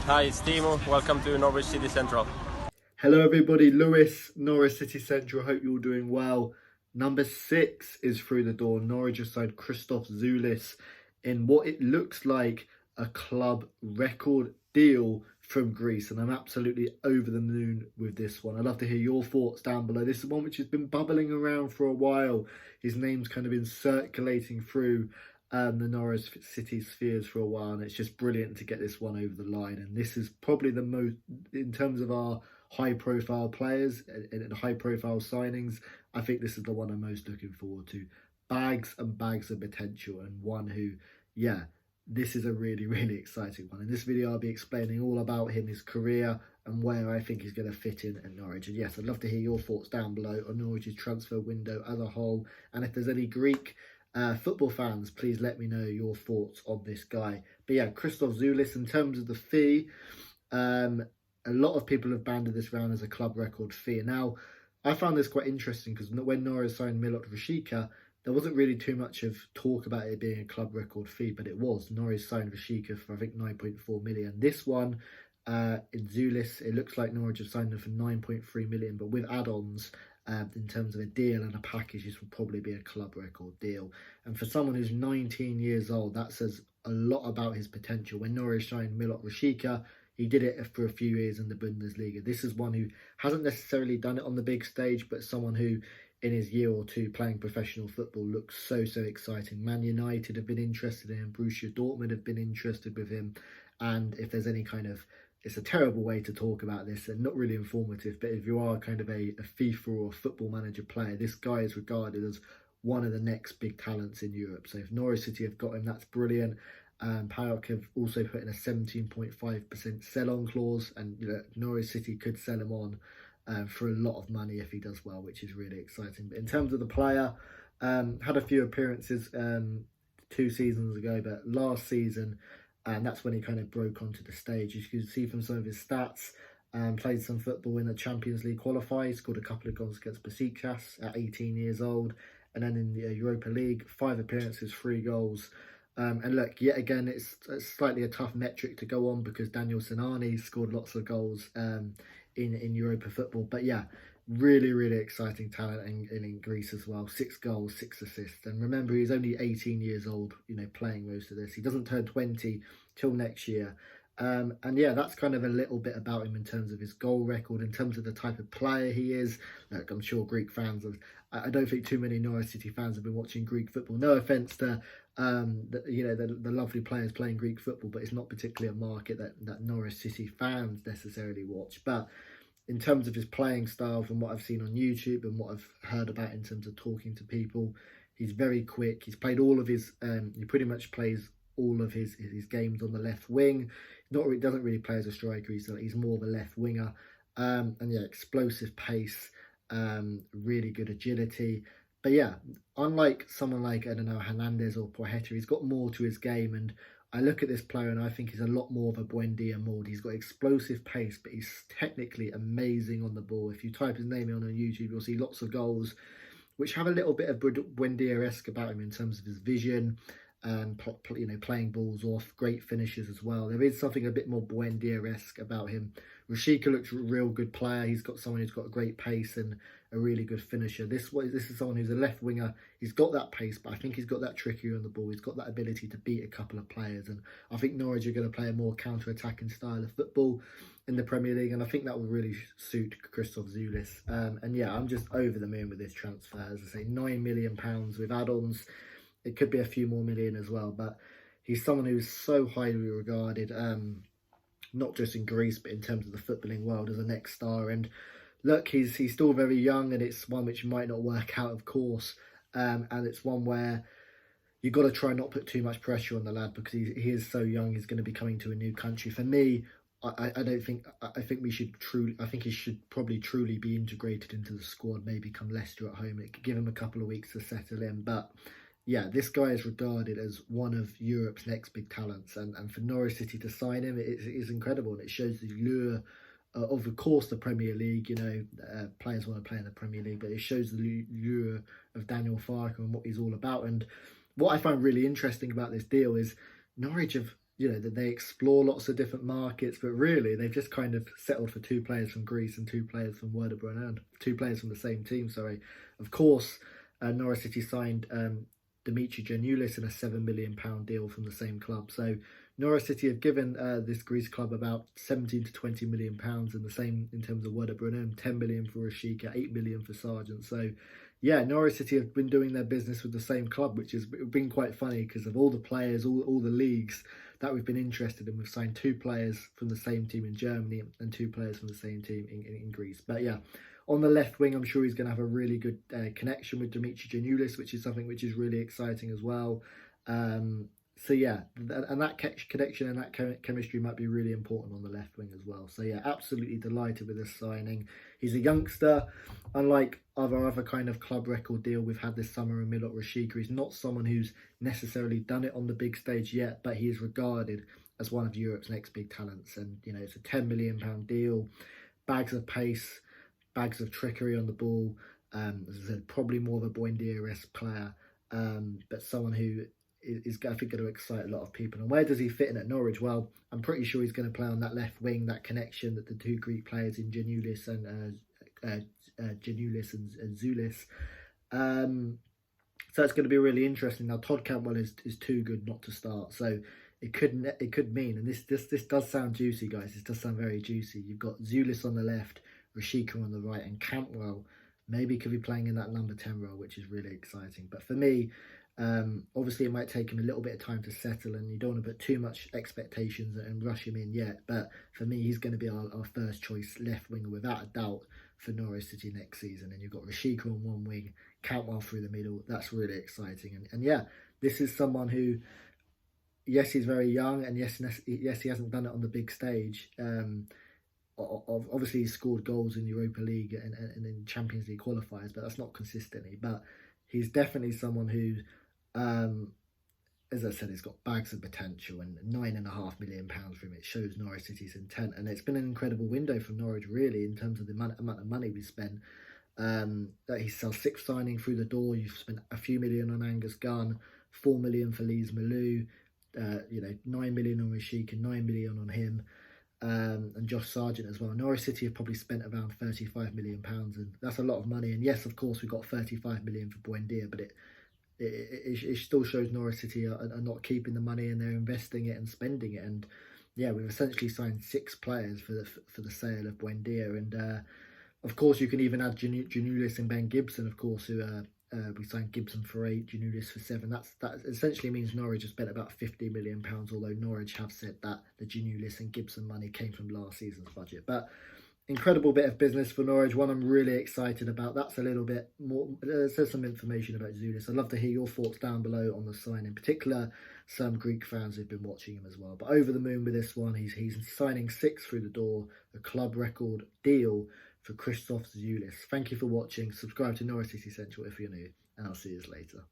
Hi, it's Timo. Welcome to Norwich City Central. Hello everybody, Lewis, Norwich City Central. Hope you're all doing well. Number 6 is through the door. Norwich have signed Christos Tzoulis in what it looks like a club record deal from Greece, and I'm absolutely over the moon with this one. I'd love to hear your thoughts down below. This is one which has been bubbling around for a while. His name's kind of been circulating through the Norwich City spheres for a while, and it's just brilliant to get this one over the line. And this is probably the most, in terms of our high-profile players and high-profile signings, I think this is the one I'm most looking forward to. Bags and bags of potential, and one who, yeah, this is a really, really exciting one. In this video, I'll be explaining all about him, his career, and where I think he's going to fit in at Norwich. And yes, I'd love to hear your thoughts down below on Norwich's transfer window as a whole. And if there's any Greek football fans, please let me know your thoughts on this guy. But yeah, Christos Tzoulis, in terms of the fee, a lot of people have banded this round as a club record fee. Now, I found this quite interesting because when Norwich signed Milot Rashica, there wasn't really too much of talk about it being a club record fee, but it was. Norwich signed Rashica for, I think, 9.4 million. This one, in Tzoulis, it looks like Norwich have signed him for 9.3 million, but with add-ons, in terms of a deal and a package, this will probably be a club record deal. And for someone who's 19 years old, that says a lot about his potential. When Norwich signed Milot Rashica, he did it for a few years in the Bundesliga. This is one who hasn't necessarily done it on the big stage, but someone who, in his year or two playing professional football, looks so exciting. Man United have been interested in him. Borussia Dortmund have been interested with him. And if there's any kind of, it's a terrible way to talk about this and not really informative, but if you are kind of a FIFA or football manager player, this guy is regarded as one of the next big talents in Europe. So if Norwich City have got him, that's brilliant. PAOK have also put in a 17.5% sell-on clause, and Norwich City could sell him on for a lot of money if he does well, which is really exciting. But in terms of the player, had a few appearances 2 seasons ago, but last season, and that's when he kind of broke onto the stage. As you can see from some of his stats, played some football in the Champions League qualifiers, scored a couple of goals against Besiktas at 18 years old, and then in the Europa League, 5 appearances, 3 goals. And look, yet again, it's slightly a tough metric to go on because Daniel Sinani scored lots of goals in Europa football. But yeah, really exciting talent in Greece as well. 6 goals, 6 assists. And remember, he's only 18 years old, playing most of this. He doesn't turn 20 till next year. And yeah, that's kind of a little bit about him in terms of his goal record, in terms of the type of player he is. Look, I'm sure Greek fans I don't think too many Norwich City fans have been watching Greek football. No offence to the lovely players playing Greek football, but it's not particularly a market that Norwich City fans necessarily watch. But in terms of his playing style, from what I've seen on YouTube and what I've heard about in terms of talking to people, he's very quick. He's played all of his, he pretty much plays all of his games on the left wing. Doesn't really play as a striker. He's more of a left winger. And yeah, explosive pace, really good agility. But yeah, unlike someone like, I don't know, Hernandez or Poeta, he's got more to his game. And I look at this player and I think he's a lot more of a Buendia mould. He's got explosive pace, but he's technically amazing on the ball. If you type his name in on YouTube, you'll see lots of goals which have a little bit of Buendia-esque about him in terms of his vision, playing balls off, great finishes as well. There is something a bit more Buendia-esque about him. Rashica looks a real good player. He's got someone who's got a great pace and a really good finisher. This is someone who's a left winger. He's got that pace, but I think he's got that trickery on the ball. He's got that ability to beat a couple of players, and I think Norwich are going to play a more counter-attacking style of football in the Premier League, and I think that will really suit Christos Tzoulis. And yeah, I'm just over the moon with this transfer. As I say, £9 million with add-ons. It could be a few more million as well, but he's someone who's so highly regarded, not just in Greece, but in terms of the footballing world as a next star. And look, he's still very young, and it's one which might not work out, of course. And it's one where you've got to try not put too much pressure on the lad because he is so young. He's going to be coming to a new country. For me, I think he should probably truly be integrated into the squad, maybe come Leicester at home. It could give him a couple of weeks to settle in, but yeah, this guy is regarded as one of Europe's next big talents, and for Norwich City to sign him, it is incredible, and it shows the lure of course, the Premier League. Players want to play in the Premier League, but it shows the lure of Daniel Farke and what he's all about. And what I find really interesting about this deal is Norwich have that they explore lots of different markets, but really they've just kind of settled for 2 players from Greece and 2 players from Werder Bremen, 2 players from the same team. Sorry, of course, Norwich City signed Dimitri Giannoulis in a £7 million deal from the same club. So Norwich City have given this Greece club about 17 to 20 million pounds, and the same in terms of Werder Bremen, 10 million for Rashika, 8 million for Sargent. So yeah, Norwich City have been doing their business with the same club, which has been quite funny because of all the players, all the leagues that we've been interested in. We've signed 2 players from the same team in Germany and 2 players from the same team in Greece. But yeah, on the left wing, I'm sure he's going to have a really good connection with Dimitri Giannoulis, which is something which is really exciting as well. So yeah, and that connection and that chemistry might be really important on the left wing as well. So yeah, absolutely delighted with this signing. He's a youngster, unlike other kind of club record deal we've had this summer in Milot Rashica. He's not someone who's necessarily done it on the big stage yet, but he is regarded as one of Europe's next big talents. And it's a £10 million deal, bags of pace, bags of trickery on the ball. As I said, probably more of a Buendia-esque player, but someone who is I think going to excite a lot of people. And where does he fit in at Norwich? Well, I'm pretty sure he's going to play on that left wing, that connection that the 2 Greek players in Giannoulis and Tzoulis. So it's going to be really interesting. Now Todd Cantwell is too good not to start, so it could mean, and this does sound juicy, guys. This does sound very juicy. You've got Tzoulis on the left, Rashica on the right, and Cantwell maybe could be playing in that number 10 role, which is really exciting. But for me, obviously it might take him a little bit of time to settle, and you don't want to put too much expectations and rush him in yet. But for me, he's going to be our first choice left winger without a doubt for Norwich City next season. And you've got Rashica on one wing, Cantwell through the middle. That's really exciting. And yeah, this is someone who, yes, he's very young, and yes, he hasn't done it on the big stage. Obviously, he's scored goals in Europa League and in Champions League qualifiers, but that's not consistently. But he's definitely someone who, as I said, he's got bags of potential, and £9.5 million for him. It shows Norwich City's intent, and it's been an incredible window for Norwich, really, in terms of the amount of money we spent. That he's our 6th signing through the door. You've spent a few million on Angus Gunn, 4 million for Lees Malou, 9 million on Rashik and 9 million on him. And Josh Sargent as well. Norwich City have probably spent around £35 million, and that's a lot of money. And yes, of course, we got 35 million for Buendia, but it still shows Norwich City are not keeping the money, and they're investing it and spending it. And yeah, we've essentially signed 6 players for the sale of Buendia. And of course, you can even add Giannoulis and Ben Gibson, of course, who we signed Gibson for 8, Giannoulis for 7. That essentially means Norwich has spent about £50 million, although Norwich have said that the Giannoulis and Gibson money came from last season's budget. But incredible bit of business for Norwich, one I'm really excited about. That's a little bit more, says some information about Tzoulis. I'd love to hear your thoughts down below on the sign, in particular some Greek fans who've been watching him as well. But over the moon with this one. He's signing 6 through the door, a club record deal for Christos Tzoulis. Thank you for watching. Subscribe to Norwich City Central if you're new, and I'll see you later.